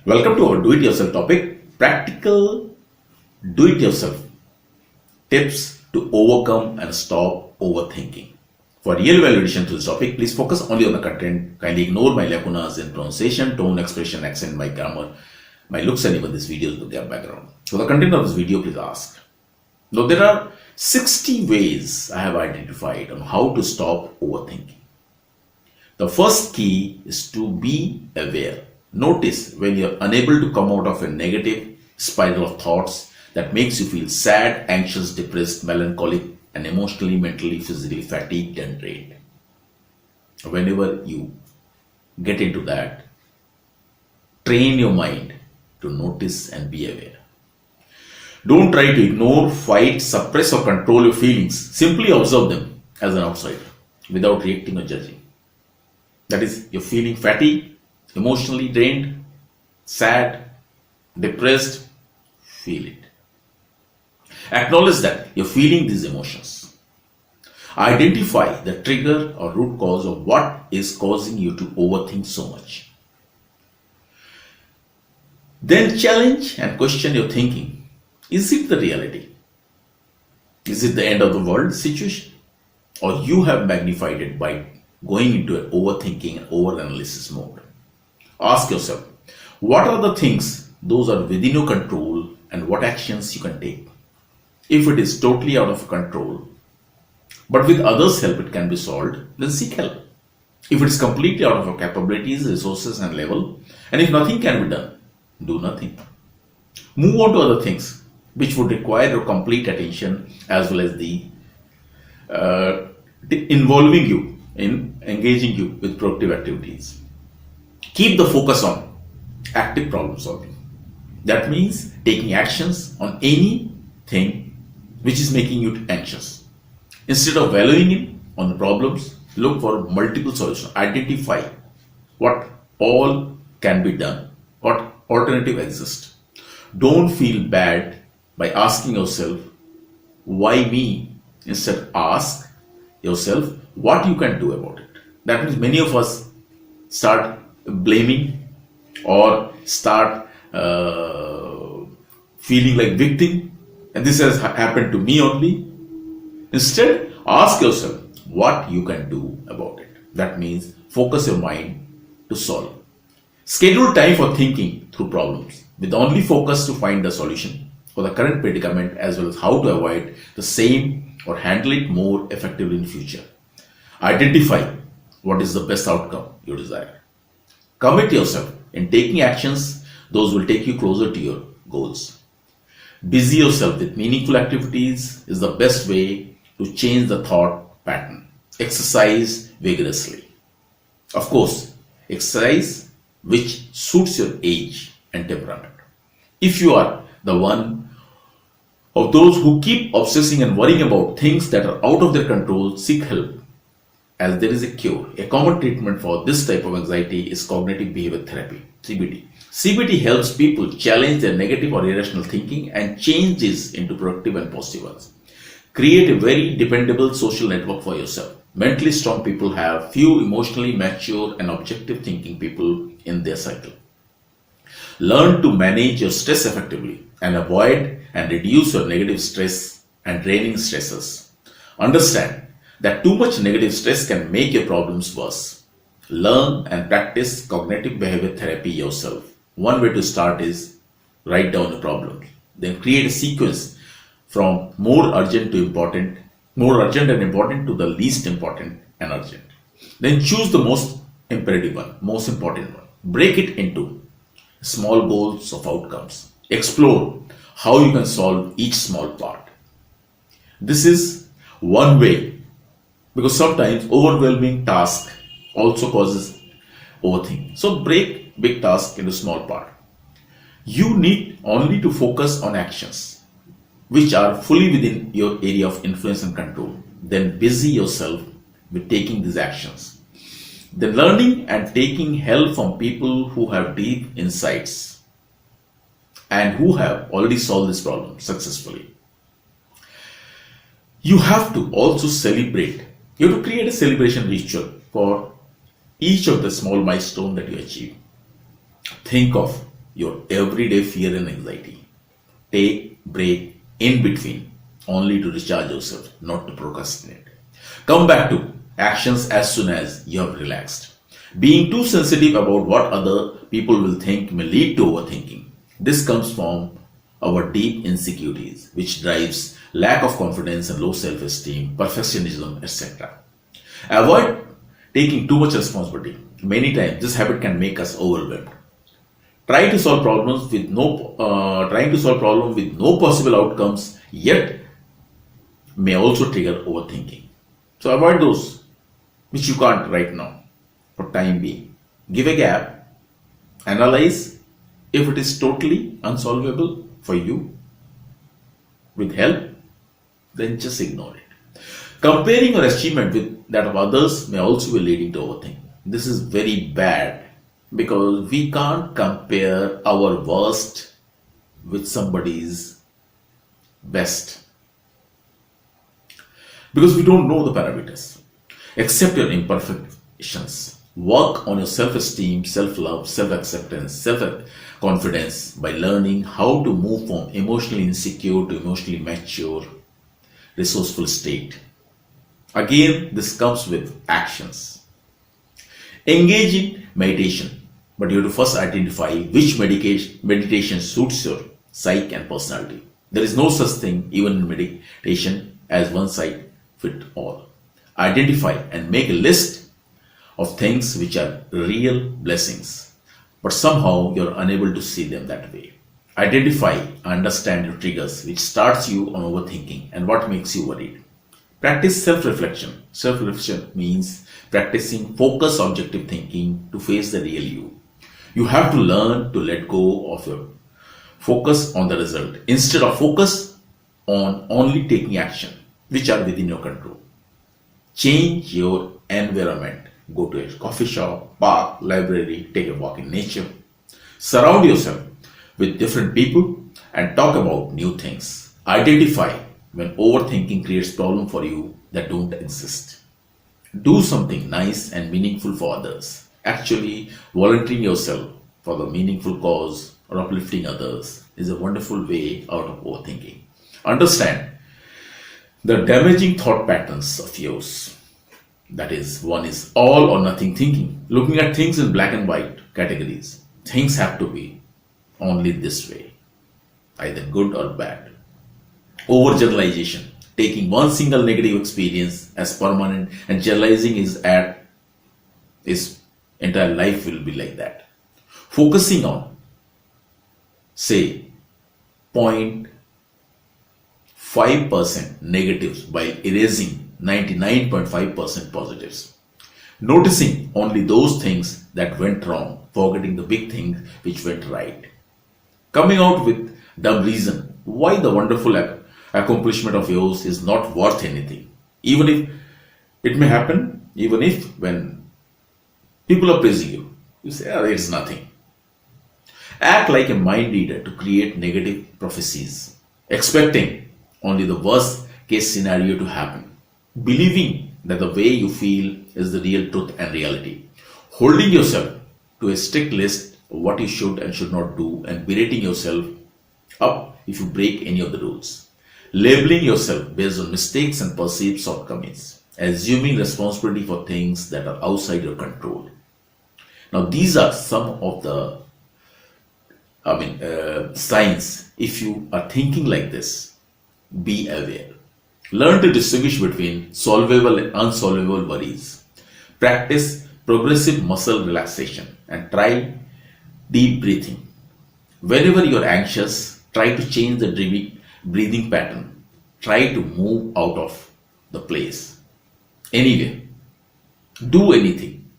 Welcome to our do-it-yourself topic, practical do-it-yourself tips to overcome and stop overthinking. For real value addition to this topic, please focus only on the content. Kindly ignore my lacunas in pronunciation, tone, expression, accent, my grammar, my looks, and even this video's background. So the content of this video, please ask. Now there are 60 ways I have identified on how to stop overthinking. The first key is to be aware. Notice when you're unable to come out of a negative spiral of thoughts that makes you feel sad, anxious, depressed, melancholic, and emotionally, mentally, physically fatigued and drained. Whenever you get into that, train your mind to notice and be aware. Don't try to ignore, fight, suppress, or control your feelings. Simply observe them as an outsider without reacting or judging. That is, you're feeling fatigued, emotionally drained, sad, depressed, feel it. Acknowledge that you're feeling these emotions. Identify the trigger or root cause of what is causing you to overthink so much. Then challenge and question your thinking. Is it the reality? Is it the end of the world situation? Or you have magnified it by going into an overthinking and overanalysis mode? Ask yourself, what are the things those are within your control and what actions you can take? If it is totally out of control, but with others' help it can be solved, then seek help. If it is completely out of your capabilities, resources, and level, and if nothing can be done, do nothing. Move on to other things which would require your complete attention as well as the involving you in engaging you with productive activities. Keep the focus on active problem solving. That means taking actions on anything which is making you anxious. Instead of wallowing in on the problems, look for multiple solutions. Identify what all can be done, what alternative exists. Don't feel bad by asking yourself, why me? Instead, ask yourself what you can do about it. That means many of us start blaming or start feeling like victim, and this has happened to me only. Instead, ask yourself what you can do about it. That means focus your mind to solve. Schedule time for thinking through problems with only focus to find the solution for the current predicament as well as how to avoid the same or handle it more effectively in future. Identify what is the best outcome you desire. Commit yourself in taking actions, those will take you closer to your goals. Busy yourself with meaningful activities is the best way to change the thought pattern. Exercise vigorously. Of course, exercise which suits your age and temperament. If you are the one of those who keep obsessing and worrying about things that are out of their control, seek help, as there is a cure. A common treatment for this type of anxiety is cognitive behavior therapy, CBT. CBT helps people challenge their negative or irrational thinking and change this into productive and positive ones. Create a very dependable social network for yourself. Mentally strong people have few emotionally mature and objective thinking people in their cycle. Learn to manage your stress effectively and avoid and reduce your negative stress and draining stresses. Understand that too much negative stress can make your problems worse. Learn and practice cognitive behavior therapy yourself. One way to start is write down your problems. Then create a sequence from more urgent and important to the least important and urgent. Then choose the most imperative one, most important one. Break it into small goals of outcomes. Explore how you can solve each small part. This is one way, because sometimes overwhelming task also causes overthinking. So break big task into small part. You need only to focus on actions which are fully within your area of influence and control. Then busy yourself with taking these actions. Then learning and taking help from people who have deep insights and who have already solved this problem successfully. You have to also celebrate. You have to create a celebration ritual for each of the small milestones that you achieve. Think of your everyday fear and anxiety. Take break in between only to recharge yourself, not to procrastinate. Come back to actions as soon as you have relaxed. Being too sensitive about what other people will think may lead to overthinking. This comes from our deep insecurities, which drives lack of confidence and low self-esteem, perfectionism, etc. Avoid taking too much responsibility. Many times, this habit can make us overwhelmed. Trying to solve problems with no possible outcomes yet may also trigger overthinking. So avoid those which you can't right now for time being. Give a gap, analyze if it is totally unsolvable for you with help, then just ignore it. Comparing your achievement with that of others may also be leading to overthinking. This is very bad because we can't compare our worst with somebody's best because we don't know the parameters. Accept your imperfections. Work on your self-esteem, self-love, self-acceptance, self-confidence by learning how to move from emotionally insecure to emotionally mature, resourceful state. Again, this comes with actions. Engage in meditation, but you have to first identify which meditation suits your psyche and personality. There is no such thing, even in meditation, as one size fits all. Identify and make a list of things which are real blessings, but somehow you're unable to see them that way. Identify, understand your triggers, which starts you on overthinking and what makes you worried. Practice self-reflection. Self-reflection means practicing focused objective thinking to face the real you. You have to learn to let go of your focus on the result instead of focus on only taking action which are within your control. Change your environment. Go to a coffee shop, park, library, take a walk in nature. Surround yourself with different people and talk about new things. Identify when overthinking creates problems for you that don't exist. Do something nice and meaningful for others. Actually, volunteering yourself for the meaningful cause or uplifting others is a wonderful way out of overthinking. Understand the damaging thought patterns of yours. That is, one is all or nothing thinking, looking at things in black and white categories. Things have to be only this way, either good or bad. Overgeneralization, taking one single negative experience as permanent and generalizing his entire life will be like that. Focusing on, say, 0.5% negatives while erasing 99.5% positives. Noticing only those things that went wrong, forgetting the big things which went right. Coming out with dumb reason why the wonderful accomplishment of yours is not worth anything. Even if it may happen, even if when people are praising you, you say, oh, it's nothing. Act like a mind reader to create negative prophecies, expecting only the worst case scenario to happen. Believing that the way you feel is the real truth and reality. Holding yourself to a strict list of what you should and should not do and berating yourself up if you break any of the rules. Labeling yourself based on mistakes and perceived shortcomings. Assuming responsibility for things that are outside your control. Now these are some of the signs. If you are thinking like this, be aware. Learn to distinguish between solvable and unsolvable worries. Practice progressive muscle relaxation and try deep breathing. Whenever you are anxious, try to change the breathing pattern. Try to move out of the place. Anyway, do anything.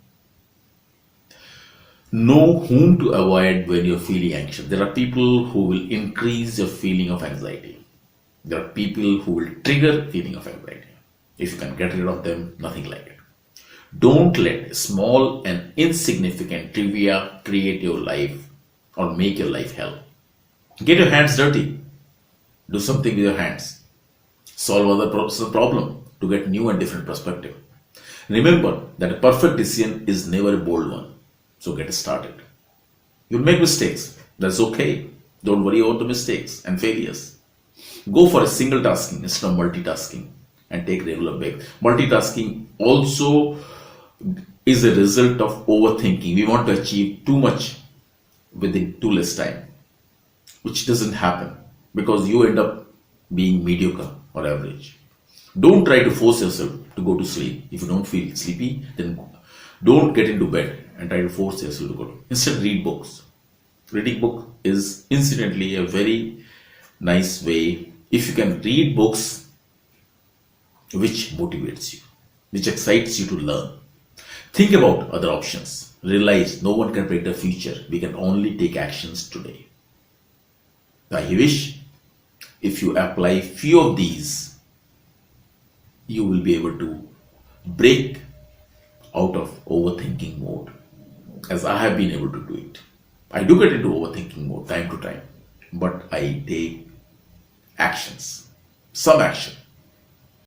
Know whom to avoid when you're feeling anxious. There are people who will increase your feeling of anxiety. There are people who will trigger feeling of anxiety. If you can get rid of them, nothing like it. Don't let small and insignificant trivia create your life or make your life hell. Get your hands dirty. Do something with your hands. Solve other problem to get new and different perspective. Remember that a perfect decision is never a bold one. So get started. You'll make mistakes. That's okay. Don't worry about the mistakes and failures. Go for a single tasking instead of multitasking and take regular breaks. Multitasking also is a result of overthinking. We want to achieve too much within too less time, which doesn't happen because you end up being mediocre or average. Don't try to force yourself to go to sleep. If you don't feel sleepy, then don't get into bed and try to force yourself to go to. Instead, read books. Reading book is incidentally a very nice way. If you can read books which motivates you, which excites you to learn, think about other options. Realize no one can predict the future. We can only take actions today. I wish if you apply few of these, you will be able to break out of overthinking mode, as I have been able to do it. I do get into overthinking mode time to time, but I take actions, some action.